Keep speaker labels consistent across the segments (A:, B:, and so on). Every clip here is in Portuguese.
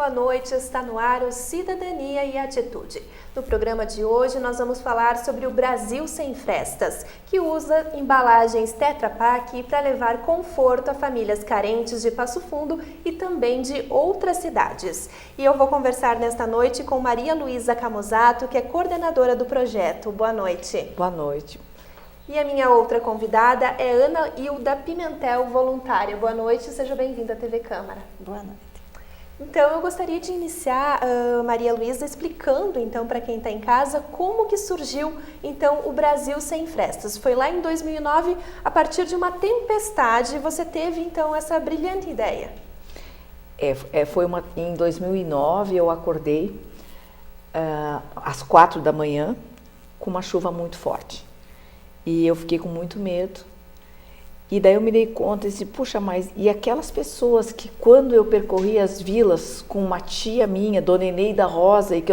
A: Boa noite, está no ar o Cidadania e Atitude. No programa de hoje nós vamos falar sobre o Brasil Sem Frestas, que usa embalagens Tetra Pak para levar conforto a famílias carentes de Passo Fundo e também de outras cidades. E eu vou conversar nesta noite com Maria Luísa Camusato, que é coordenadora do projeto. Boa noite.
B: Boa noite.
A: E a minha outra convidada é Ana Hilda Pimentel, voluntária. Boa noite, seja bem-vinda à TV Câmara.
C: Boa noite.
A: Então, eu gostaria de iniciar, Maria Luísa, explicando, então, para quem está em casa, como que surgiu, então, o Brasil Sem Frestas. Foi lá em 2009, a partir de uma tempestade, você teve, então, essa brilhante ideia.
B: Em 2009, eu acordei às 4 da manhã, com uma chuva muito forte. E eu fiquei com muito medo. E daí eu me dei conta e disse, puxa, mas e aquelas pessoas que quando eu percorri as vilas com uma tia minha, Dona Eneida Rosa, e que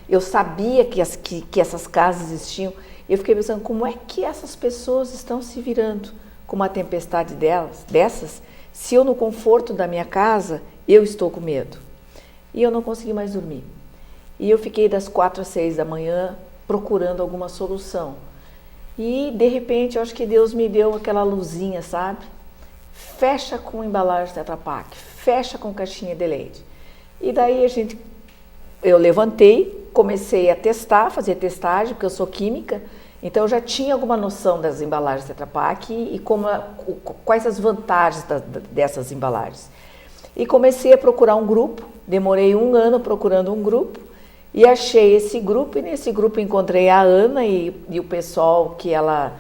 B: eu sabia que essas casas existiam, eu fiquei pensando, como é que essas pessoas estão se virando com uma tempestade dessas, se eu no conforto da minha casa, eu estou com medo. E eu não consegui mais dormir. E eu fiquei das 4 às 6 da manhã procurando alguma solução. E, de repente, eu acho que Deus me deu aquela luzinha, sabe? Fecha com embalagem Tetra Pak, fecha com caixinha de leite. E daí eu levantei, comecei a testar, fazer testagem, porque eu sou química, então eu já tinha alguma noção das embalagens Tetra Pak e quais as vantagens dessas embalagens. E comecei a procurar um grupo, demorei 1 ano procurando um grupo, e achei esse grupo, e nesse grupo encontrei a Ana e o pessoal que ela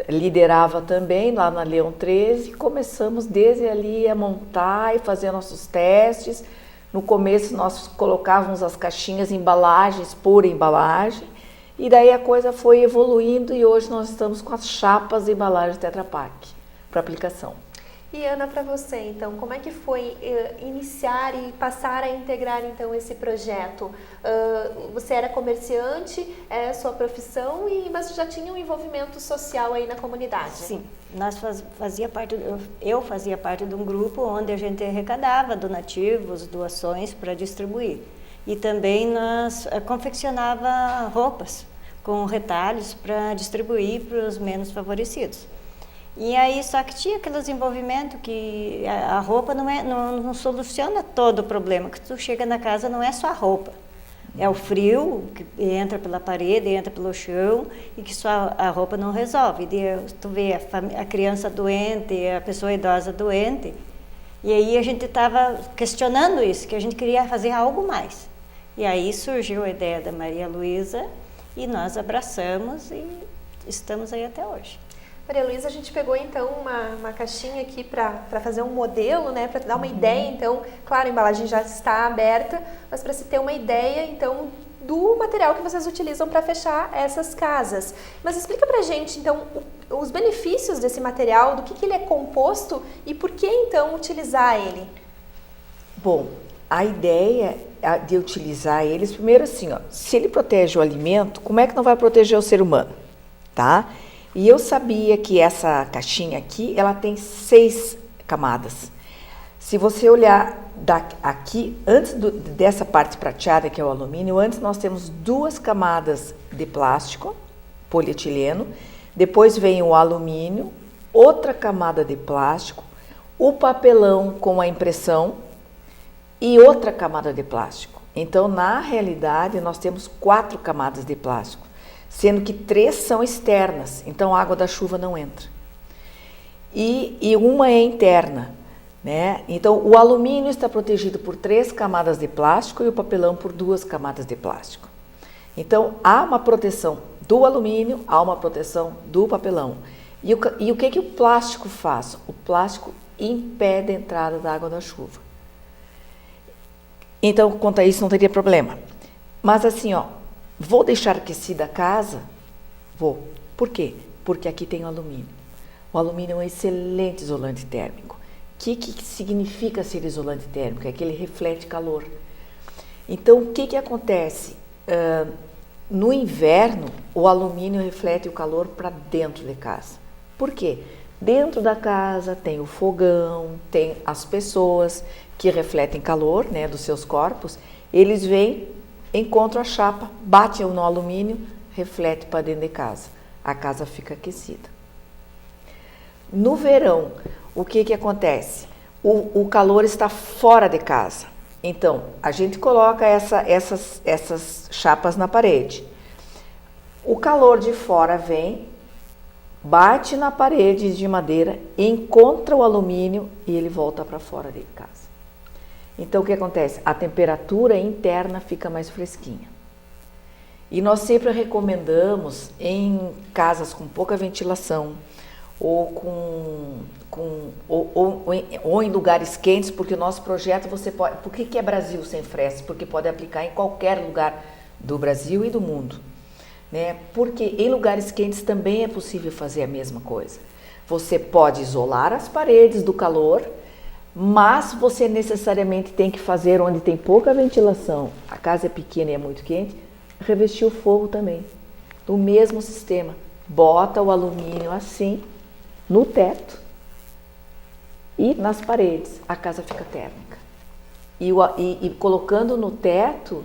B: liderava também, lá na Leão 13, e começamos desde ali a montar e fazer nossos testes. No começo nós colocávamos as caixinhas, embalagens por embalagem, e daí a coisa foi evoluindo e hoje nós estamos com as chapas e embalagens Tetra Pak para aplicação.
A: E Ana, para você, então, como é que foi iniciar e passar a integrar, então, esse projeto? Você era comerciante, é sua profissão, mas já tinha um envolvimento social aí na comunidade?
C: Sim, eu fazia parte de um grupo onde a gente arrecadava donativos, doações para distribuir. E também nós confeccionava roupas com retalhos para distribuir para os menos favorecidos. E aí, só que tinha aquele desenvolvimento que a roupa não soluciona todo o problema, que tu chega na casa não é só a roupa, é o frio que entra pela parede, entra pelo chão e que só a roupa não resolve. E tu vê a criança doente, a pessoa idosa doente, e aí a gente estava questionando isso, que a gente queria fazer algo mais. E aí surgiu a ideia da Maria Luísa e nós abraçamos e estamos aí até hoje.
A: Maria Luísa, a gente pegou então uma caixinha aqui para fazer um modelo, né, para dar uma ideia, então, claro, a embalagem já está aberta, mas para se ter uma ideia, então, do material que vocês utilizam para fechar essas casas. Mas explica pra gente, então, os benefícios desse material, do que ele é composto e por que, então, utilizar ele?
B: Bom, a ideia de utilizar eles, primeiro assim, ó, se ele protege o alimento, como é que não vai proteger o ser humano, tá? E eu sabia que essa caixinha aqui, ela tem 6 camadas. Se você olhar aqui, antes dessa parte prateada, que é o alumínio, antes nós temos 2 camadas de plástico, polietileno, depois vem o alumínio, outra camada de plástico, o papelão com a impressão e outra camada de plástico. Então, na realidade, nós temos 4 camadas de plástico, sendo que 3 são externas, então a água da chuva não entra. E uma é interna, né? Então o alumínio está protegido por 3 camadas de plástico e o papelão por 2 camadas de plástico. Então há uma proteção do alumínio, há uma proteção do papelão. E o que o plástico faz? O plástico impede a entrada da água da chuva. Então, quanto a isso, não teria problema. Mas assim, ó, vou deixar aquecida a casa? Vou. Por quê? Porque aqui tem o alumínio. O alumínio é um excelente isolante térmico. O que significa ser isolante térmico? É que ele reflete calor. Então, o que acontece? No inverno, o alumínio reflete o calor para dentro de casa. Por quê? Dentro da casa tem o fogão, tem as pessoas que refletem calor, né, dos seus corpos, eles vêm, encontram a chapa, batem no alumínio, reflete para dentro de casa. A casa fica aquecida. No verão, o que acontece? O calor está fora de casa. Então, a gente coloca essas chapas na parede. O calor de fora vem, bate na parede de madeira, encontra o alumínio e ele volta para fora de casa. Então, o que acontece? A temperatura interna fica mais fresquinha. E nós sempre recomendamos em casas com pouca ventilação ou em lugares quentes, porque o nosso projeto você pode... Por que é Brasil Sem Frestas? Porque pode aplicar em qualquer lugar do Brasil e do mundo. Né? Porque em lugares quentes também é possível fazer a mesma coisa. Você pode isolar as paredes do calor, mas você necessariamente tem que fazer onde tem pouca ventilação, a casa é pequena e é muito quente, revestir o forro também. Do mesmo sistema. Bota o alumínio assim, no teto e nas paredes. A casa fica térmica. E colocando no teto,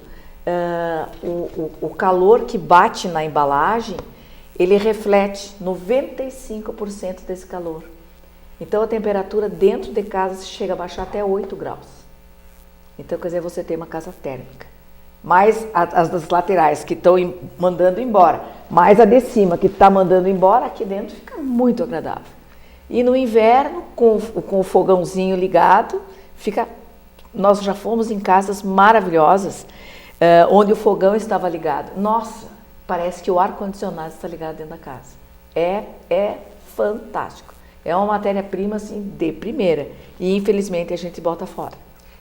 B: o calor que bate na embalagem, ele reflete 95% desse calor. Então a temperatura dentro de casa chega a baixar até 8 graus. Então, quer dizer, você tem uma casa térmica. Mais as das laterais que estão mandando embora, mais a de cima que está mandando embora, aqui dentro fica muito agradável. E no inverno, com o fogãozinho ligado, nós já fomos em casas maravilhosas, onde o fogão estava ligado. Nossa, parece que o ar-condicionado está ligado dentro da casa. É fantástico. É uma matéria-prima assim, de primeira. E infelizmente a gente bota fora.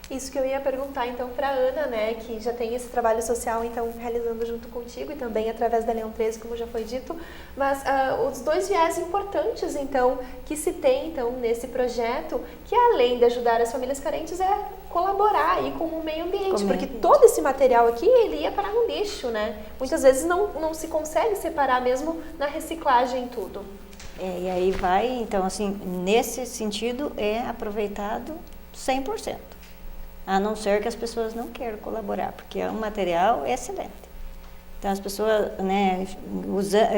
A: Isso que eu ia perguntar então para a Ana, né, que já tem esse trabalho social então realizando junto contigo e também através da Leão 13, como já foi dito, mas os dois viés importantes então que se tem então nesse projeto, que além de ajudar as famílias carentes é colaborar aí com o meio ambiente, porque todo esse material aqui ele ia parar no lixo, né? Muitas vezes não se consegue separar mesmo na reciclagem tudo.
C: E aí vai, então assim, nesse sentido é aproveitado 100%. A não ser que as pessoas não queiram colaborar, porque é um material excelente. Então as pessoas, né,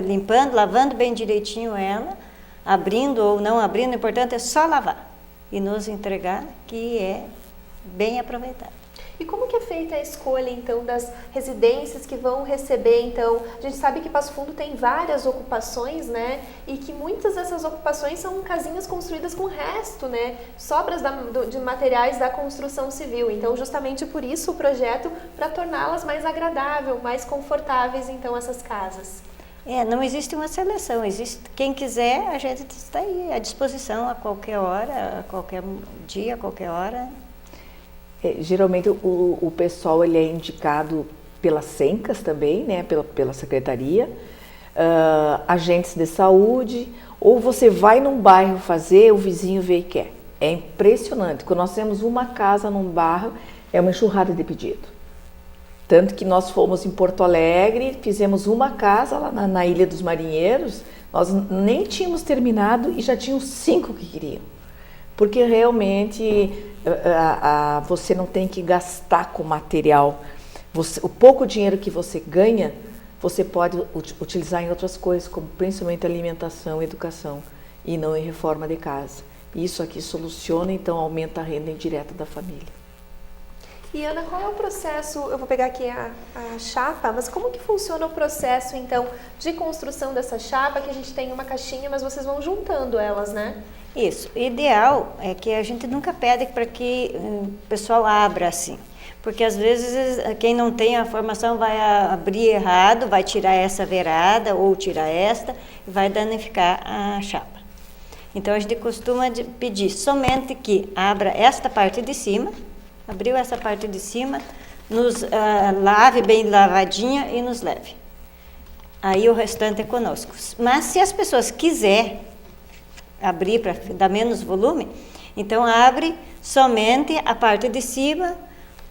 C: limpando, lavando bem direitinho ela, abrindo ou não abrindo, o importante é só lavar e nos entregar, que é bem aproveitado.
A: E como que é feita a escolha, então, das residências que vão receber, então, a gente sabe que Passo Fundo tem várias ocupações, né, e que muitas dessas ocupações são casinhas construídas com resto, né, sobras de materiais da construção civil, então, justamente por isso o projeto, para torná-las mais agradáveis, mais confortáveis, então, essas casas.
C: Não existe uma seleção, existe quem quiser, a gente está aí à disposição a qualquer hora, a qualquer dia, a qualquer hora.
B: Geralmente o pessoal ele é indicado pelas SENCAS também, né, pela secretaria, agentes de saúde, ou você vai num bairro fazer, o vizinho vê e quer. É impressionante, quando nós temos uma casa num bairro, é uma enxurrada de pedido. Tanto que nós fomos em Porto Alegre, fizemos uma casa lá na Ilha dos Marinheiros, nós nem tínhamos terminado e já tinham 5 que queriam. Porque realmente você não tem que gastar com material. O pouco dinheiro que você ganha, você pode utilizar em outras coisas, como principalmente alimentação, educação, e não em reforma de casa. Isso aqui soluciona, então aumenta a renda indireta da família.
A: E Ana, qual é o processo, eu vou pegar aqui a chapa, mas como que funciona o processo então de construção dessa chapa, que a gente tem uma caixinha, mas vocês vão juntando elas, né?
C: Isso, o ideal é que a gente nunca pede para que o pessoal abra assim, porque às vezes quem não tem a formação vai abrir errado, vai tirar essa verada ou tirar esta e vai danificar a chapa. Então a gente costuma pedir somente que abra esta parte de cima, abriu essa parte de cima, nos lave bem lavadinha e nos leve. Aí o restante é conosco. Mas se as pessoas quiserem abrir para dar menos volume, então abre somente a parte de cima,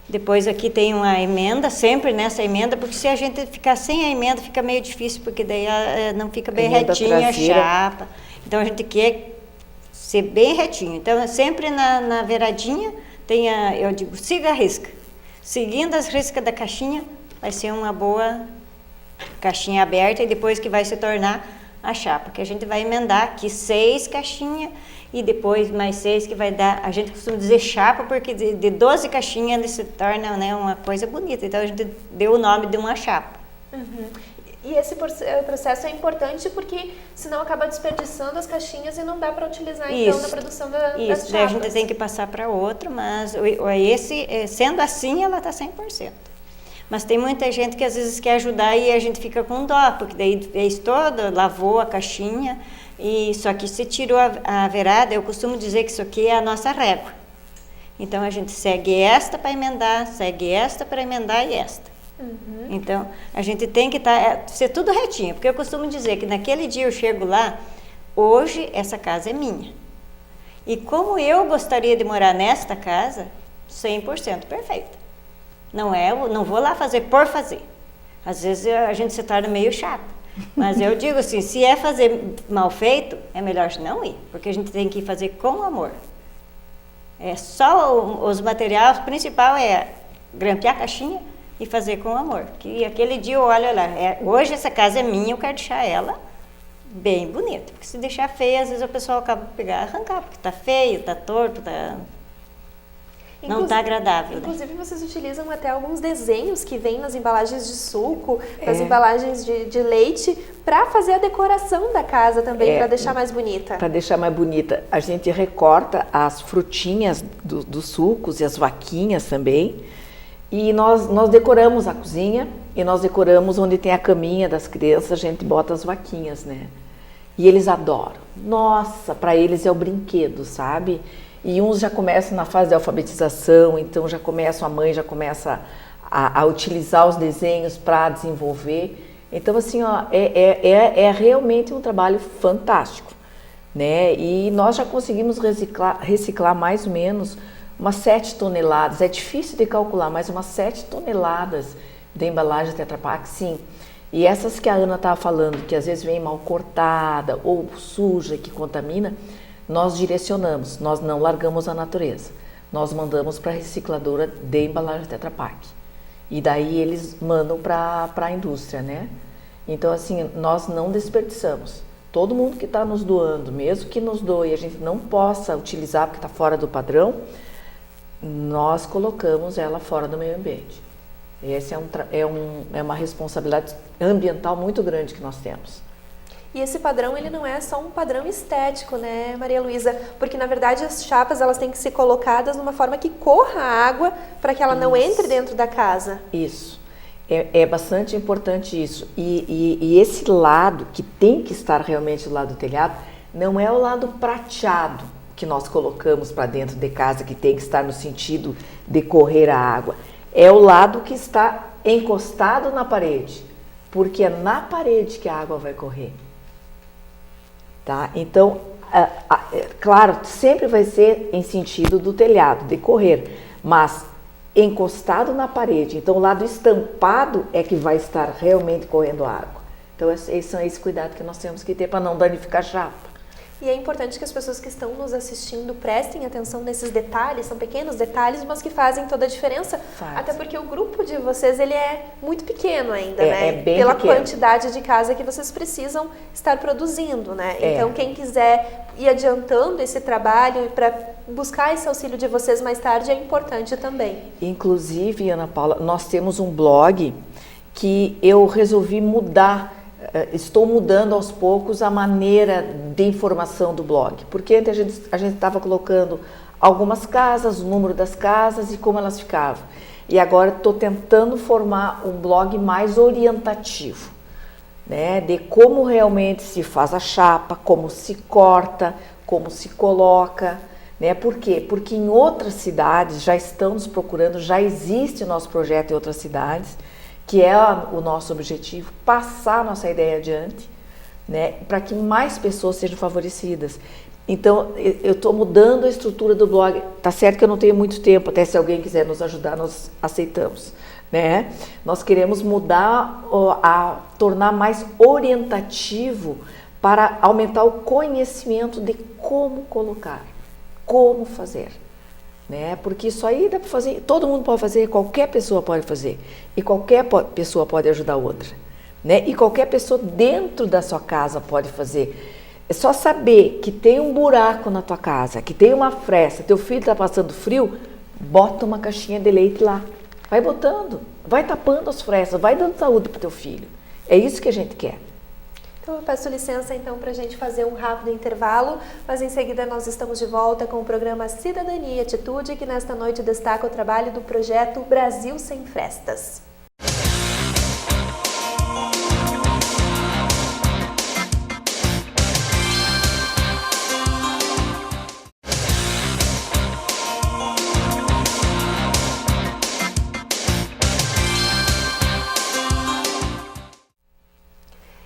C: depois aqui tem uma emenda, sempre nessa emenda, porque se a gente ficar sem a emenda fica meio difícil, porque daí não fica bem retinha a chapa. Então a gente quer ser bem retinho, então sempre na beiradinha eu digo, siga a risca. Seguindo as riscas da caixinha, vai ser uma boa caixinha aberta e depois que vai se tornar a chapa, que a gente vai emendar aqui 6 caixinhas e depois mais 6 que vai dar, a gente costuma dizer chapa porque de 12 caixinhas ele se torna, né, uma coisa bonita, então a gente deu o nome de uma chapa.
A: Uhum. E esse processo é importante porque senão acaba desperdiçando as caixinhas e não dá para utilizar então na produção das chapas.
C: Isso, daí a gente tem que passar para outro, mas sendo assim ela está 100%. Mas tem muita gente que às vezes quer ajudar e a gente fica com dó, porque daí fez toda, lavou a caixinha, e só que se tirou a verada, eu costumo dizer que isso aqui é a nossa régua. Então a gente segue esta para emendar, segue esta para emendar e esta. Uhum. Então a gente tem que ser tudo retinho, porque eu costumo dizer que naquele dia eu chego lá, hoje essa casa é minha. E como eu gostaria de morar nesta casa, 100% perfeita. Não vou lá fazer por fazer. Às vezes a gente se torna meio chato. Mas eu digo assim, se é fazer mal feito, é melhor não ir. Porque a gente tem que fazer com amor. É só os materiais, o principal é grampear a caixinha e fazer com amor. Que aquele dia eu olho lá, hoje essa casa é minha, eu quero deixar ela bem bonita. Porque se deixar feia, às vezes o pessoal acaba de pegar e arrancar. Porque tá feio, tá torto, não está agradável.
A: Inclusive, vocês utilizam até alguns desenhos que vêm nas embalagens de suco, nas embalagens de leite, para fazer a decoração da casa também, para deixar mais bonita.
B: Para deixar mais bonita. A gente recorta as frutinhas dos sucos e as vaquinhas também. E nós decoramos a cozinha e nós decoramos onde tem a caminha das crianças, a gente bota as vaquinhas, né? E eles adoram. Nossa, para eles é o brinquedo, sabe? E uns já começam na fase de alfabetização, então a mãe já começa a utilizar os desenhos para desenvolver. Então, assim, ó, é realmente um trabalho fantástico, né? E nós já conseguimos reciclar mais ou menos umas 7 toneladas. É difícil de calcular, mas umas 7 toneladas de embalagem Tetra Pak, sim. E essas que a Ana estava falando, que às vezes vem mal cortada ou suja, que contamina, nós direcionamos, nós não largamos a natureza. Nós mandamos para a recicladora de embalagem Tetra Pak. E daí eles mandam para a indústria, né? Então, assim, nós não desperdiçamos. Todo mundo que está nos doando, mesmo que nos doe e a gente não possa utilizar porque está fora do padrão, nós colocamos ela fora do meio ambiente. Essa é uma responsabilidade ambiental muito grande que nós temos.
A: E esse padrão, ele não é só um padrão estético, né, Maria Luísa? Porque, na verdade, as chapas, elas têm que ser colocadas de uma forma que corra a água para que ela não entre dentro da casa.
B: Isso. É bastante importante isso. E esse lado, que tem que estar realmente do lado do telhado, não é o lado prateado que nós colocamos para dentro de casa, que tem que estar no sentido de correr a água. É o lado que está encostado na parede, porque é na parede que a água vai correr. Tá? Então, claro, sempre vai ser em sentido do telhado, de correr, mas encostado na parede. Então, o lado estampado é que vai estar realmente correndo água. Então, esse é esse cuidado que nós temos que ter para não danificar a chapa.
A: E é importante que as pessoas que estão nos assistindo prestem atenção nesses detalhes, são pequenos detalhes, mas que fazem toda a diferença. Até porque o grupo de vocês, ele é muito pequeno ainda, né?
B: É bem
A: pela
B: pequeno.
A: Quantidade de casa que vocês precisam estar produzindo, né? Então, quem quiser ir adiantando esse trabalho para buscar esse auxílio de vocês mais tarde é importante também.
B: Inclusive, Ana Paula, nós temos um blog que eu resolvi mudar. Estou mudando aos poucos a maneira de informação do blog, porque antes a gente estava colocando algumas casas, o número das casas e como elas ficavam. E agora estou tentando formar um blog mais orientativo, né, de como realmente se faz a chapa, como se corta, como se coloca, né? Por quê? Porque em outras cidades já estão nos procurando, já existe o nosso projeto em outras cidades, que é o nosso objetivo, passar a nossa ideia adiante, né, para que mais pessoas sejam favorecidas. Então, eu estou mudando a estrutura do blog. Tá certo que eu não tenho muito tempo, até se alguém quiser nos ajudar, nós aceitamos, né? Nós queremos mudar, tornar mais orientativo para aumentar o conhecimento de como colocar, como fazer. né? Porque isso aí dá para fazer, todo mundo pode fazer, qualquer pessoa pode fazer. E qualquer pessoa pode ajudar outra, né? E qualquer pessoa dentro da sua casa pode fazer. É só saber que tem um buraco na tua casa, que tem uma fresta, teu filho está passando frio, bota uma caixinha de leite lá. Vai botando, vai tapando as frestas, vai dando saúde para o teu filho. É isso que a gente quer.
A: Então eu peço licença então para a gente fazer um rápido intervalo, mas em seguida nós estamos de volta com o programa Cidadania e Atitude, que nesta noite destaca o trabalho do projeto Brasil Sem Frestas.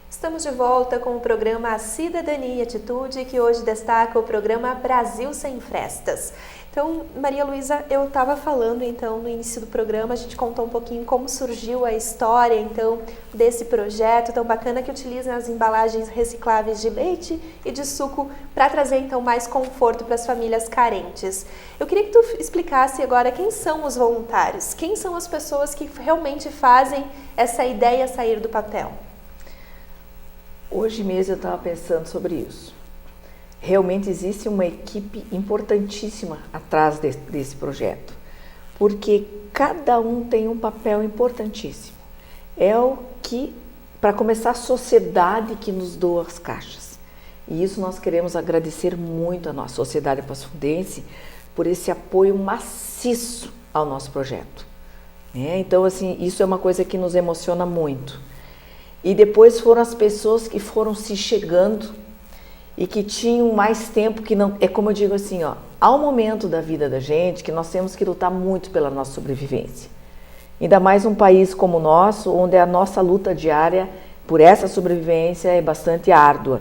A: Estamos de volta com o programa Cidadania e Atitude, que hoje destaca o programa Brasil Sem Frestas. Então, Maria Luísa, eu estava falando então no início do programa, a gente contou um pouquinho como surgiu a história então desse projeto tão bacana que utiliza as embalagens recicláveis de leite e de suco para trazer então mais conforto para as famílias carentes. Eu queria que tu explicasse agora quem são os voluntários, quem são as pessoas que realmente fazem essa ideia sair do papel.
B: Hoje mesmo eu estava pensando sobre isso. Realmente existe uma equipe importantíssima atrás desse projeto, porque cada um tem um papel importantíssimo. É o que, para começar, a sociedade que nos doa as caixas. E isso nós queremos agradecer muito à nossa sociedade pasfundense por esse apoio maciço ao nosso projeto. Então, assim, isso é uma coisa que nos emociona muito. E depois foram as pessoas que foram se chegando e que tinham mais tempo, que não... É como eu digo assim, ó, há um momento da vida da gente que nós temos que lutar muito pela nossa sobrevivência. Ainda mais um país como o nosso, onde a nossa luta diária por essa sobrevivência é bastante árdua.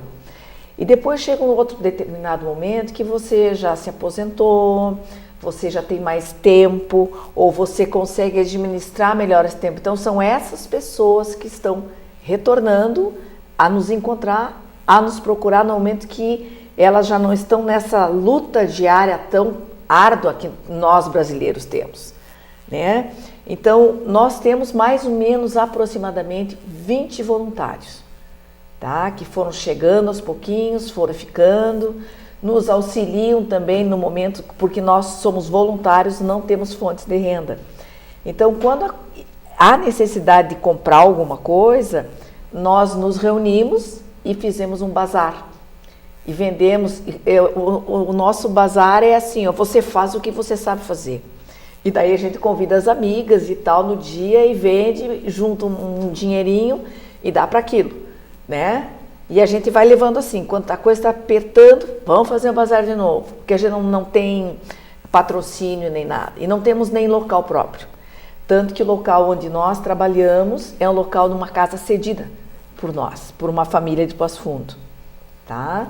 B: E depois chega um outro determinado momento que você já se aposentou, você já tem mais tempo, ou você consegue administrar melhor esse tempo. Então são essas pessoas que estão retornando a nos encontrar, a nos procurar no momento que elas já não estão nessa luta diária tão árdua que nós brasileiros temos, né? Então, nós temos mais ou menos aproximadamente 20 voluntários, tá? Que foram chegando aos pouquinhos, foram ficando, nos auxiliam também no momento, porque nós somos voluntários, não temos fontes de renda. Então, quando há necessidade de comprar alguma coisa, nós nos reunimos e fizemos um bazar. E vendemos, o nosso bazar é assim, ó, você faz o que você sabe fazer. E daí a gente convida as amigas e tal no dia e vende, junta um dinheirinho e dá para aquilo, né? E a gente vai levando assim, quando a coisa está apertando, vamos fazer um bazar de novo. Porque a gente não tem patrocínio nem nada. E não temos nem local próprio. Tanto que o local onde nós trabalhamos é um local numa casa cedida por nós, por uma família de Passo Fundo, tá?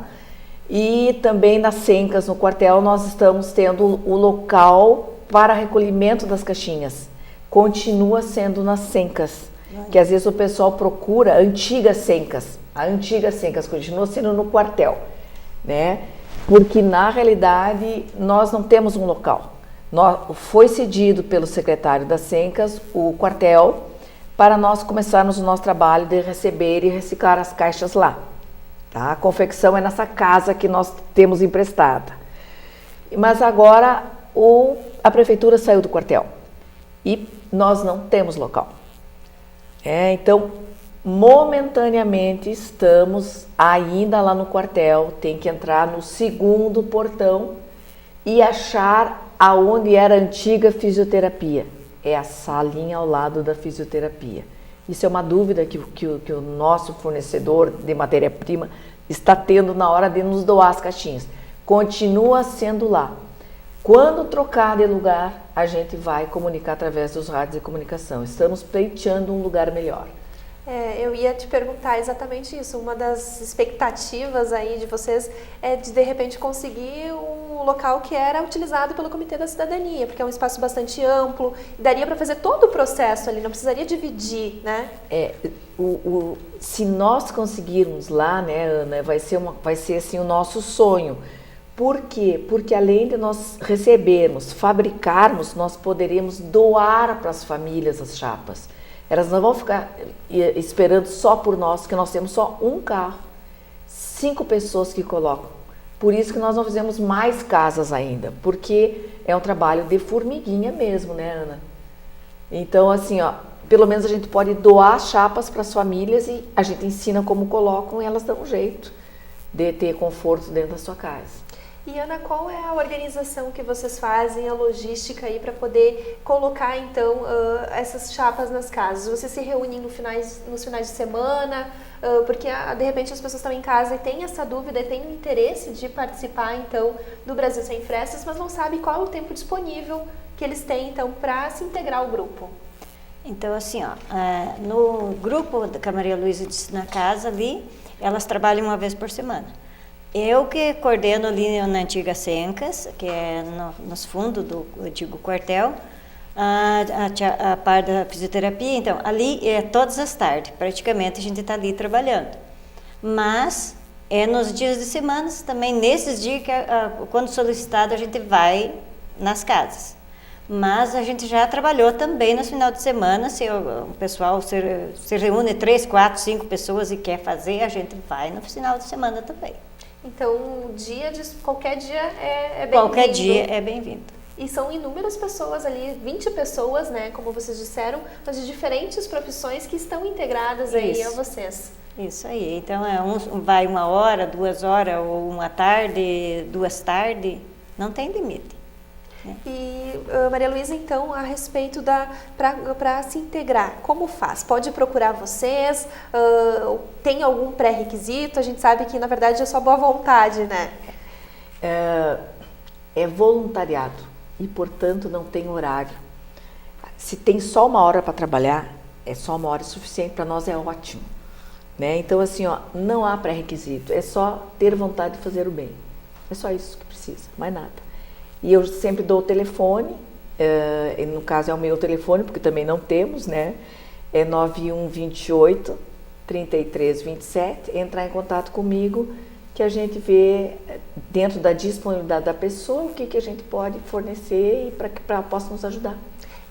B: E também nas Sencas, no quartel, nós estamos tendo o local para recolhimento das caixinhas. Continua sendo nas Sencas, que às vezes o pessoal procura antigas Sencas. A antiga Sencas continua sendo no quartel, né? Porque na realidade nós não temos um local. Foi cedido pelo secretário das Sencas o quartel para nós começarmos o nosso trabalho de receber e reciclar as caixas lá. Tá? A confecção é nessa casa que nós temos emprestada. Mas agora a prefeitura saiu do quartel e nós não temos local. Então, momentaneamente estamos ainda lá no quartel, tem que entrar no segundo portão e achar aonde era a antiga fisioterapia. É a salinha ao lado da fisioterapia. Isso é uma dúvida que o nosso fornecedor de matéria-prima está tendo na hora de nos doar as caixinhas. Continua sendo lá. Quando trocar de lugar, a gente vai comunicar através dos rádios de comunicação. Estamos pleiteando um lugar melhor.
A: Eu ia te perguntar exatamente isso. Uma das expectativas aí de vocês é de repente conseguir um local que era utilizado pelo Comitê da Cidadania, porque é um espaço bastante amplo, e daria para fazer todo o processo ali, não precisaria dividir, né?
B: Se nós conseguirmos lá, né, Ana, vai ser assim o nosso sonho, Por quê? Porque além de nós recebermos, fabricarmos, nós poderíamos doar para as famílias as chapas. Elas não vão ficar esperando só por nós, que nós temos só um carro, 5 pessoas que colocam. Por isso que nós não fizemos mais casas ainda, porque é um trabalho de formiguinha mesmo, né, Ana? Então, assim, ó, pelo menos a gente pode doar chapas para as famílias e a gente ensina como colocam e elas dão um jeito de ter conforto dentro da sua casa.
A: E Ana, qual é a organização que vocês fazem, a logística aí para poder colocar então essas chapas nas casas? Vocês se reúnem nos finais de semana? Porque de repente as pessoas estão em casa e têm essa dúvida e têm o interesse de participar então do Brasil Sem Frestas, mas não sabem qual é o tempo disponível que eles têm então para se integrar ao grupo.
C: Então, assim, ó, no grupo da Maria Luísa disse na casa ali, elas trabalham uma vez por semana. Eu que coordeno ali na antiga Sencas, que é nos fundos do antigo quartel, a parte da fisioterapia. Então, ali é todas as tardes, praticamente a gente está ali trabalhando. Mas é nos dias de semana, também nesses dias que quando solicitado a gente vai nas casas. Mas a gente já trabalhou também no final de semana, se o pessoal se reúne 3, 4, 5 pessoas e quer fazer, a gente vai no final de semana também.
A: Então, qualquer dia é bem-vindo.
C: Qualquer dia é bem-vindo.
A: E são inúmeras pessoas ali, 20 pessoas, né, como vocês disseram, mas de diferentes profissões que estão integradas aí a vocês.
C: Isso aí. Então, vai 1 hora, 2 horas, ou 1 tarde, 2 tardes, não tem limite.
A: E Maria Luísa, então, a respeito para se integrar, como faz? Pode procurar vocês? Tem algum pré-requisito? A gente sabe que, na verdade, é só boa vontade, né?
B: É voluntariado e, portanto, não tem horário. Se tem só 1 hora para trabalhar, é só 1 hora suficiente, para nós é ótimo. Né? Então, assim, ó, não há pré-requisito, é só ter vontade de fazer o bem. É só isso que precisa, mais nada. E eu sempre dou o telefone, no caso é o meu telefone, porque também não temos, né? É 9128 3327, entrar em contato comigo, que a gente vê dentro da disponibilidade da pessoa o que a gente pode fornecer e para que possa nos ajudar.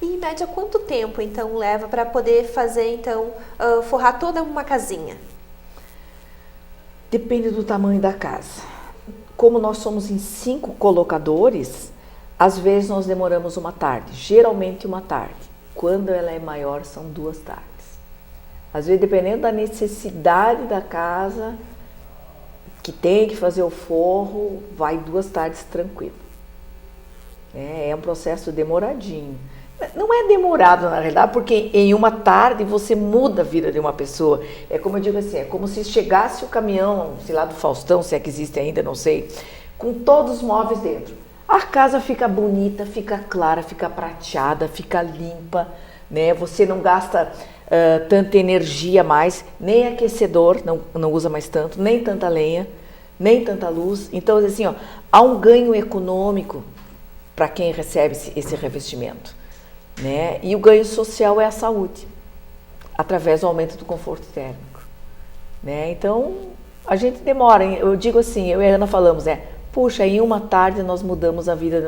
A: E em média quanto tempo então leva para poder fazer então forrar toda uma casinha?
B: Depende do tamanho da casa. Como nós somos em 5 colocadores, às vezes nós demoramos 1 tarde, geralmente 1 tarde. Quando ela é maior, são 2 tardes. Às vezes, dependendo da necessidade da casa, que tem que fazer o forro, vai 2 tardes tranquilo. É um processo demoradinho. Não é demorado, na realidade, porque em 1 tarde você muda a vida de uma pessoa. É como eu digo assim, é como se chegasse o caminhão, sei lá, do Faustão, se é que existe ainda, não sei, com todos os móveis dentro. A casa fica bonita, fica clara, fica prateada, fica limpa, né? Você não gasta tanta energia mais, nem aquecedor, não usa mais tanto, nem tanta lenha, nem tanta luz. Então, assim, ó, há um ganho econômico para quem recebe esse revestimento. Né? E o ganho social é a saúde, através do aumento do conforto térmico. Né? Então, a gente demora, eu digo assim, eu e a Ana falamos, puxa, em 1 tarde nós mudamos a vida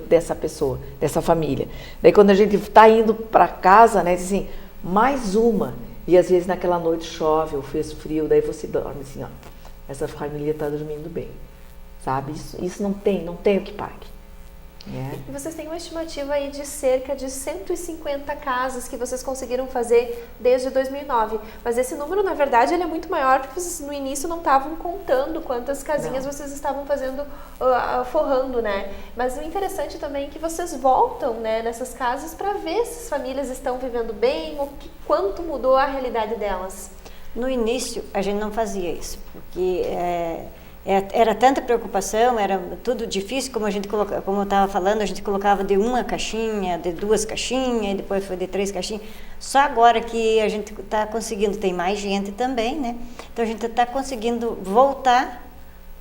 B: dessa pessoa, dessa família. Daí quando a gente está indo para casa, né, assim, mais uma, e às vezes naquela noite chove ou fez frio, daí você dorme assim, ó, essa família está dormindo bem, sabe? Isso não tem o que pague.
A: E vocês têm uma estimativa aí de cerca de 150 casas que vocês conseguiram fazer desde 2009. Mas esse número, na verdade, ele é muito maior porque vocês no início não estavam contando quantas casinhas vocês estavam fazendo, forrando, né? Mas o interessante também é que vocês voltam, né, nessas casas para ver se as famílias estão vivendo bem ou quanto mudou a realidade delas.
C: No início, a gente não fazia isso, porque era tanta preocupação, era tudo difícil, como eu estava falando, a gente colocava de 1 caixinha, de 2 caixinhas, e depois foi de 3 caixinhas. Só agora que a gente está conseguindo, tem mais gente também, né? Então a gente está conseguindo voltar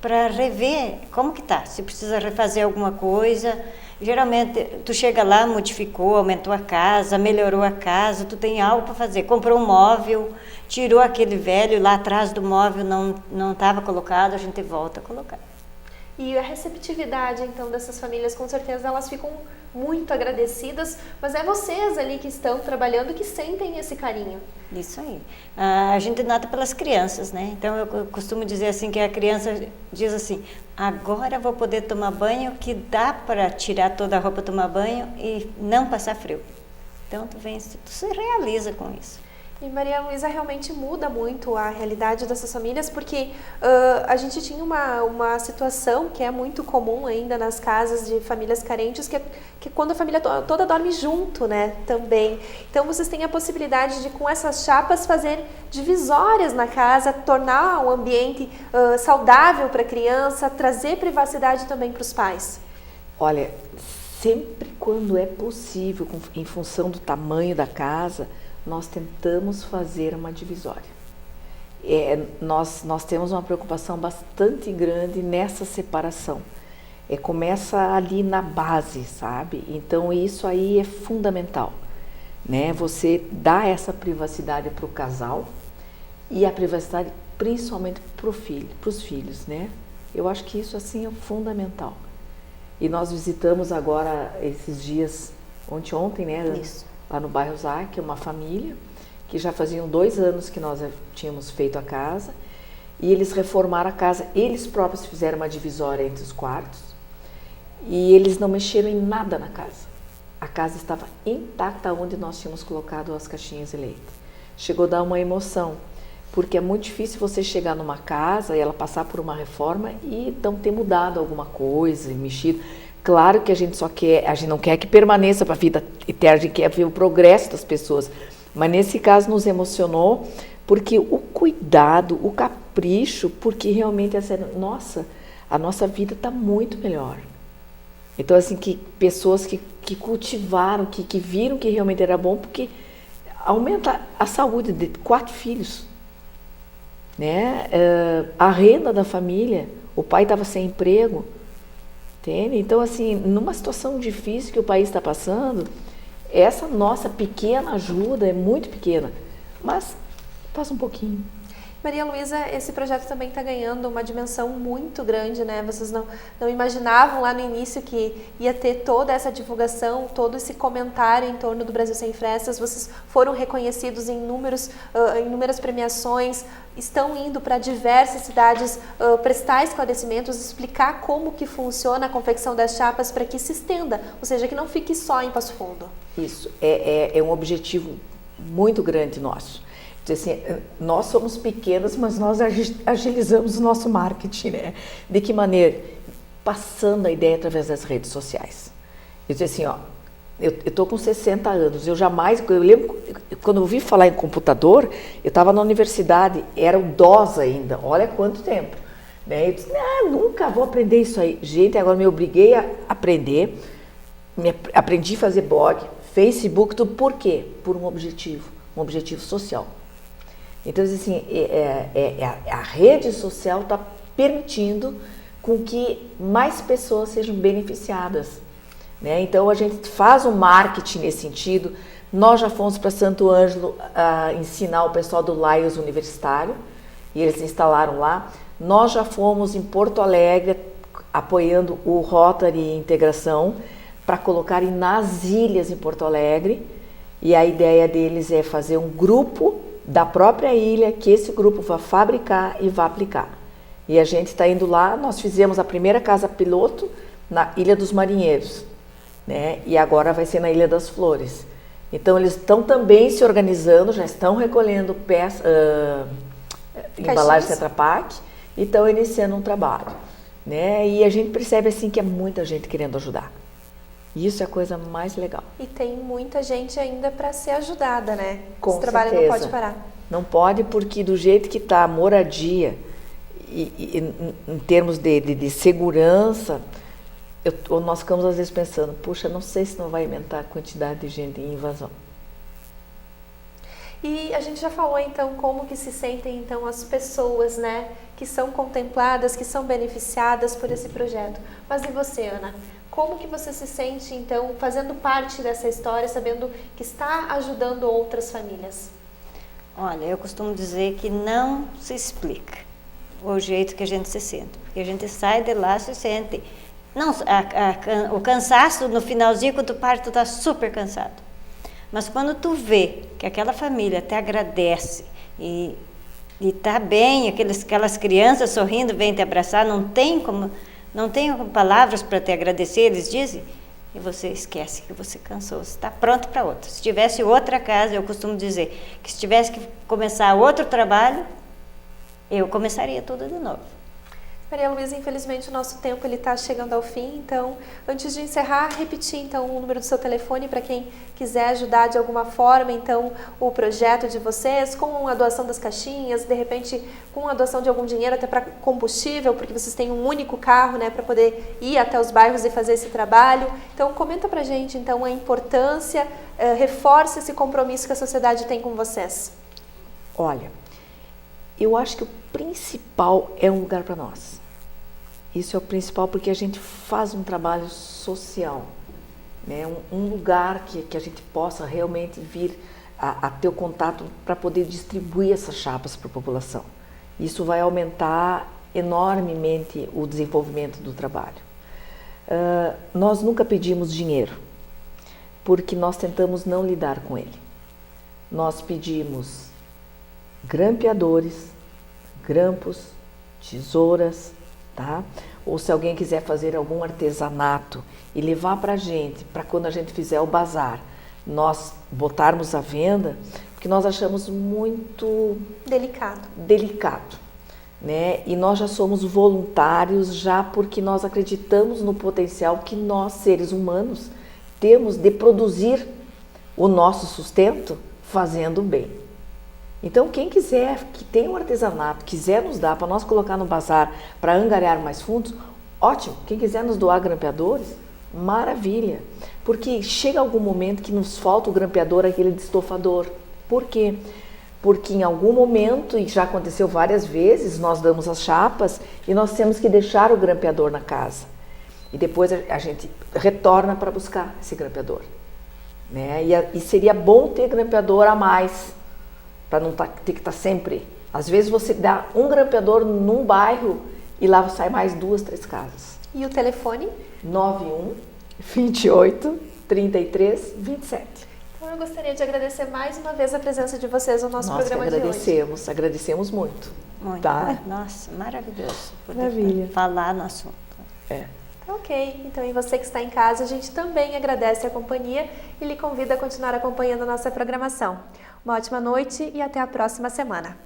C: para rever como que tá, se precisa refazer alguma coisa. Geralmente tu chega lá, modificou, aumentou a casa, melhorou a casa, tu tem algo para fazer, comprou um móvel, tirou aquele velho lá atrás do móvel, não estava colocado, a gente volta a colocar.
A: E a receptividade, então, dessas famílias, com certeza elas ficam muito agradecidas, mas é vocês ali que estão trabalhando que sentem esse carinho.
C: Isso aí. A gente nota pelas crianças, né? Então eu costumo dizer assim que a criança diz assim, agora vou poder tomar banho, que dá para tirar toda a roupa, tomar banho e não passar frio. Então tu se realiza com isso.
A: E Maria Luísa, realmente muda muito a realidade dessas famílias, porque a gente tinha uma situação que é muito comum ainda nas casas de famílias carentes, que é quando a família toda dorme junto, né, também. Então vocês têm a possibilidade de, com essas chapas, fazer divisórias na casa, tornar o ambiente saudável para a criança, trazer privacidade também para os pais.
B: Olha, sempre quando é possível, em função do tamanho da casa, nós tentamos fazer uma divisória. Nós temos uma preocupação bastante grande nessa separação. Começa ali na base, sabe? Então isso aí é fundamental, né? Você dá essa privacidade para o casal e a privacidade principalmente para os filhos, né? Eu acho que isso assim é fundamental. E nós visitamos agora esses dias, ontem, né?
C: Isso.
B: Lá no bairro Zac, uma família que já faziam 2 anos que nós tínhamos feito a casa, e eles reformaram a casa, eles próprios fizeram uma divisória entre os quartos e eles não mexeram em nada na casa. A casa estava intacta onde nós tínhamos colocado as caixinhas de leite. Chegou a dar uma emoção, porque é muito difícil você chegar numa casa e ela passar por uma reforma e não ter mudado alguma coisa, mexido. Claro que a gente não quer que permaneça para a vida eterna, a gente quer ver o progresso das pessoas. Mas nesse caso nos emocionou, porque o cuidado, o capricho, porque realmente a nossa vida está muito melhor. Então assim, que pessoas que cultivaram, que viram que realmente era bom, porque aumenta a saúde de 4 filhos. Né? A renda da família, o pai estava sem emprego. Entende? Então, assim, numa situação difícil que o país está passando, essa nossa pequena ajuda é muito pequena, mas faz um pouquinho.
A: Maria Luísa, esse projeto também está ganhando uma dimensão muito grande, né? Vocês não imaginavam lá no início que ia ter toda essa divulgação, todo esse comentário em torno do Brasil Sem Frestas. Vocês foram reconhecidos em inúmeras premiações, estão indo para diversas cidades prestar esclarecimentos, explicar como que funciona a confecção das chapas para que se estenda, ou seja, que não fique só em Passo Fundo.
B: Isso, é um objetivo muito grande nosso. Assim, nós somos pequenos, mas nós agilizamos o nosso marketing, né? De que maneira? Passando a ideia através das redes sociais. Eu disse assim, eu estou com 60 anos, eu lembro, quando eu ouvi falar em computador, eu estava na universidade, era o DOS ainda, olha quanto tempo. Né? Eu disse, nunca vou aprender isso aí. Gente, agora me obriguei a aprender, aprendi a fazer blog, Facebook, tudo. Por quê? Por um objetivo social. Então, assim, a rede social está permitindo com que mais pessoas sejam beneficiadas. Né? Então, a gente faz um marketing nesse sentido. Nós já fomos para Santo Ângelo ensinar o pessoal do Lions Universitário, e eles se instalaram lá. Nós já fomos em Porto Alegre, apoiando o Rotary Integração, para colocarem nas ilhas em Porto Alegre. E a ideia deles é fazer um grupo da própria ilha, que esse grupo vai fabricar e vai aplicar. E a gente está indo lá, nós fizemos a primeira casa piloto na Ilha dos Marinheiros, né? E agora vai ser na Ilha das Flores. Então eles estão também se organizando, já estão recolhendo embalagens Tetra Pak e estão iniciando um trabalho, né? E a gente percebe assim que é muita gente querendo ajudar. Isso é a coisa mais legal.
A: E tem muita gente ainda para ser ajudada, né?
B: Com
A: Esse trabalho
B: certeza.
A: não pode parar.
B: Não pode, porque do jeito que está a moradia, e em termos de segurança, nós ficamos às vezes pensando, puxa, não sei se não vai aumentar a quantidade de gente em invasão.
A: E a gente já falou então como que se sentem então as pessoas, né, que são contempladas, que são beneficiadas por esse projeto. Mas e você, Ana? Como que você se sente, então, fazendo parte dessa história, sabendo que está ajudando outras famílias?
C: Olha, eu costumo dizer que não se explica. o jeito que a gente se sente. Porque a gente sai de lá se sente. Não, o cansaço no finalzinho, quando tu parte, tu tá super cansado. Mas quando tu vê que aquela família te agradece e tá bem, aquelas crianças sorrindo, vêm te abraçar, não tem palavras para te agradecer, eles dizem, e você esquece que você cansou, você está pronto para outra. Se tivesse outra casa, eu costumo dizer que se tivesse que começar outro trabalho, eu começaria tudo de novo.
A: Maria Luísa, infelizmente o nosso tempo está chegando ao fim, então antes de encerrar, repetir então o número do seu telefone para quem quiser ajudar de alguma forma então o projeto de vocês, com a doação das caixinhas, de repente com a doação de algum dinheiro até para combustível, porque vocês têm um único carro, né, para poder ir até os bairros e fazer esse trabalho. Então comenta pra gente então a importância, reforça esse compromisso que a sociedade tem com vocês.
B: Olha, eu acho que o principal é um lugar para nós. Isso é o principal porque a gente faz um trabalho social, né? Um lugar que a gente possa realmente vir a ter o contato para poder distribuir essas chapas para a população. Isso vai aumentar enormemente o desenvolvimento do trabalho. Nós nunca pedimos dinheiro, porque nós tentamos não lidar com ele. Nós pedimos grampeadores, grampos, tesouras, tá? Ou se alguém quiser fazer algum artesanato e levar para a gente, para quando a gente fizer o bazar, nós botarmos à venda, porque nós achamos muito delicado, né? E nós já somos voluntários já porque nós acreditamos no potencial que nós, seres humanos, temos de produzir o nosso sustento fazendo bem. Então, quem quiser, que tem um artesanato, quiser nos dar para nós colocar no bazar, para angariar mais fundos, ótimo. Quem quiser nos doar grampeadores, maravilha. Porque chega algum momento que nos falta o grampeador, aquele de estofador. Por quê? Porque em algum momento, e já aconteceu várias vezes, nós damos as chapas e nós temos que deixar o grampeador na casa. E depois a gente retorna para buscar esse grampeador, né? E seria bom ter grampeador a mais, para não ter que estar sempre. Às vezes você dá um grampeador num bairro e lá sai mais 2, 3 casas.
A: E o telefone?
B: 91 28 33 27.
A: Então eu gostaria de agradecer mais uma vez a presença de vocês no nosso programa de hoje.
B: Nós agradecemos muito.
C: Muito.
B: Tá?
C: Nossa, maravilhoso poder
B: Maravilha.
C: falar no assunto.
A: Ok, então e você que está em casa, a gente também agradece a companhia e lhe convida a continuar acompanhando a nossa programação. Uma ótima noite e até a próxima semana.